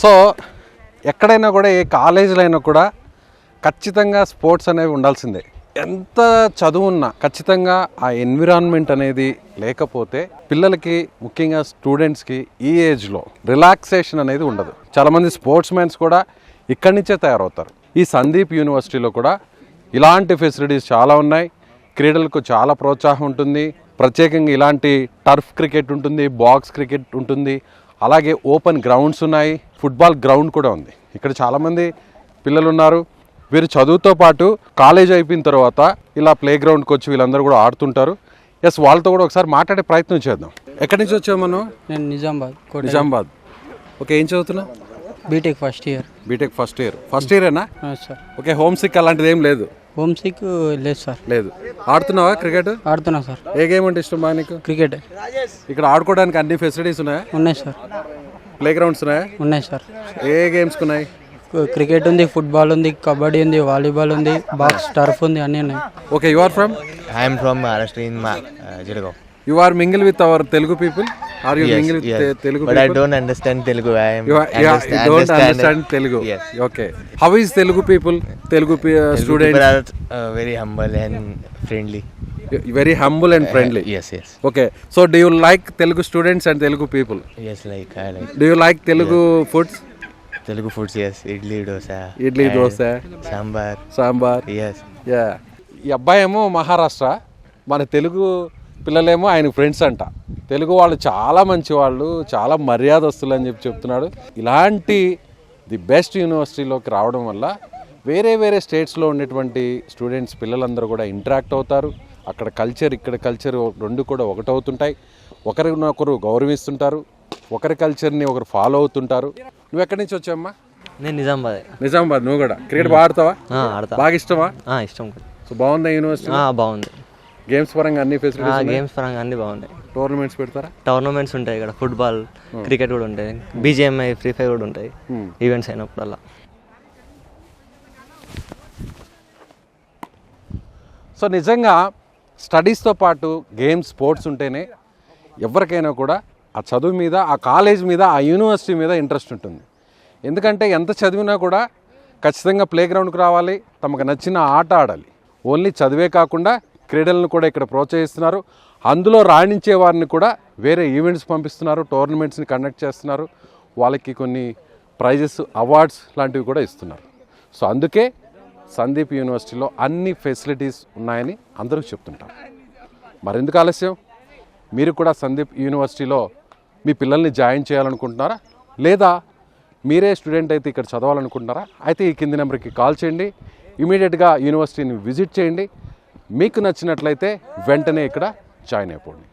So ఎక్కడైనా కూడా ఏ కాలేజీలో అయినా కూడా ఖచ్చితంగా స్పోర్ట్స్ అనేవి ఉండాల్సిందే. ఎంత చదువు ఉన్నా ఖచ్చితంగా ఆ ఎన్విరాన్మెంట్ అనేది లేకపోతే పిల్లలకి ముఖ్యంగా స్టూడెంట్స్కి ఈ ఏజ్లో రిలాక్సేషన్ అనేది ఉండదు. చాలామంది స్పోర్ట్స్ మ్యాన్స్ కూడా ఇక్కడి నుంచే తయారవుతారు. ఈ సందీప్ యూనివర్సిటీలో కూడా ఇలాంటి ఫెసిలిటీస్ చాలా ఉన్నాయి. క్రీడలకు చాలా ప్రోత్సాహం ఉంటుంది. ప్రత్యేకంగా ఇలాంటి టర్ఫ్ క్రికెట్ ఉంటుంది, బాక్స్ క్రికెట్ ఉంటుంది, అలాగే ఓపెన్ గ్రౌండ్స్ ఉన్నాయి, ఫుట్బాల్ గ్రౌండ్ కూడా ఉంది. ఇక్కడ చాలామంది పిల్లలు ఉన్నారు. వీరు చదువుతో పాటు కాలేజ్ అయిపోయిన తర్వాత ఇలా ప్లే గ్రౌండ్కి వచ్చి వీళ్ళందరూ కూడా ఆడుతుంటారు. ఎస్, వాళ్ళతో కూడా ఒకసారి మాట్లాడే ప్రయత్నం చేద్దాం. ఎక్కడి నుంచి వచ్చావు మనం? నేను నిజామాబాద్. ఓకే, ఏం చదువుతున్నావు? BTech first year. BTech first ఇయరేనా? సార్. ఓకే, హోమ్ సిక్ అలాంటిది ఏం లేదు? హోమ్ సిక్ లేదు సార్. లేదు. ఆడుతున్నావా క్రికెట్? ఆడుతున్నా సార్. ఏ గేమ్ అంటే ఇష్టం బాగా నీకు? క్రికెట్. ఇక్కడ ఆడుకోవడానికి అన్ని ఫెసిలిటీస్ ఉన్నాయా? ఉన్నాయి సార్. ప్లే గ్రౌండ్స్ ఉన్నాయా? ఉన్నాయి సార్. ఏ గేమ్స్ ఉన్నాయి? క్రికెట్ ఉంది, ఫుట్బాల్ ఉంది, కబడ్డీ ఉంది, వాలీబాల్ ఉంది, బాక్స్ టర్ఫ్ ఉంది, అన్నీ ఉన్నాయి. Okay, you are from? I am from Maharashtra in Jalgaon. You are mingle with our Telugu people? Are you mingle with Telugu but people? I don't understand Telugu. I am you don't understand Telugu? Yes. Okay. How is Telugu people? Telugu students? People are very humble and friendly. Very humble and friendly? Yes. Okay. So do you like Telugu students and Telugu people? Yes, like I like. Do you like Telugu foods? Telugu foods, yes. Idli, dosa. Sambar. Yes. Yeah. ఈ అబ్బాయి ఏమో మహారాష్ట్ర, మన తెలుగు పిల్లలేమో ఆయన friends అంట. తెలుగు వాళ్ళు చాలా మంచి వాళ్ళు, చాలా మర్యాదస్తులు అని చెప్తున్నాడు. ఇలాంటి ది బెస్ట్ యూనివర్సిటీలోకి రావడం వల్ల వేరే స్టేట్స్లో ఉన్నటువంటి స్టూడెంట్స్ పిల్లలందరూ కూడా ఇంటరాక్ట్ అవుతారు. అక్కడ కల్చర్ ఇక్కడ కల్చర్ రెండు కూడా ఒకటవుతుంటాయి. ఒకరినొకరు గౌరవిస్తుంటారు, ఒకరి కల్చర్ని ఒకరు ఫాలో అవుతుంటారు. నువ్వు ఎక్కడి నుంచి వచ్చావమ్మా? నేను నిజామాబాద్. నువ్వు కూడా క్రికెట్ బాగా ఆడతావా? బాగా ఇష్టమా? ఇష్టం. సో బాగుందా యూనివర్సిటీ? బాగుంది. గేమ్స్ పరంగా అన్ని ఫెసిలిటీస్? గేమ్స్ పరంగా అన్ని బాగున్నాయి. టోర్నమెంట్స్ పెడతారా? టోర్నమెంట్స్ ఉంటాయి ఇక్కడ. ఫుట్బాల్, క్రికెట్ కూడా ఉంటాయి, BGMI, ఫ్రీ ఫైర్ కూడా ఉంటాయి ఈవెంట్స్ అయినప్పుడల్లా. సో నిజంగా స్టడీస్తో పాటు గేమ్స్, స్పోర్ట్స్ ఉంటేనే ఎవరికైనా కూడా ఆ చదువు మీద, ఆ కాలేజ్ మీద, ఆ యూనివర్సిటీ మీద ఇంట్రెస్ట్ ఉంటుంది. ఎందుకంటే ఎంత చదివినా కూడా ఖచ్చితంగా ప్లే గ్రౌండ్కి రావాలి, తమకు నచ్చిన ఆట ఆడాలి. ఓన్లీ చదివే కాకుండా క్రీడలను కూడా ఇక్కడ ప్రోత్సహిస్తున్నారు. అందులో రాణించే వారిని కూడా వేరే ఈవెంట్స్ పంపిస్తున్నారు, టోర్నమెంట్స్ని కండక్ట్ చేస్తున్నారు, వాళ్ళకి కొన్ని ప్రైజెస్, అవార్డ్స్ లాంటివి కూడా ఇస్తున్నారు. సో అందుకే సందీప్ యూనివర్సిటీలో అన్ని ఫెసిలిటీస్ ఉన్నాయని అందరూ చెప్తుంటారు. మరెందుకు ఆలస్యం? మీరు కూడా సందీప్ యూనివర్సిటీలో మీ పిల్లల్ని జాయిన్ చేయాలనుకుంటున్నారా? లేదా మీరే స్టూడెంట్ అయితే ఇక్కడ చదవాలనుకుంటున్నారా? అయితే ఈ కింది నెంబర్కి కాల్ చేయండి. ఇమీడియట్గా యూనివర్సిటీని విజిట్ చేయండి. మీకు నచ్చినట్లయితే వెంటనే ఇక్కడ జాయిన్ అయిపోండి.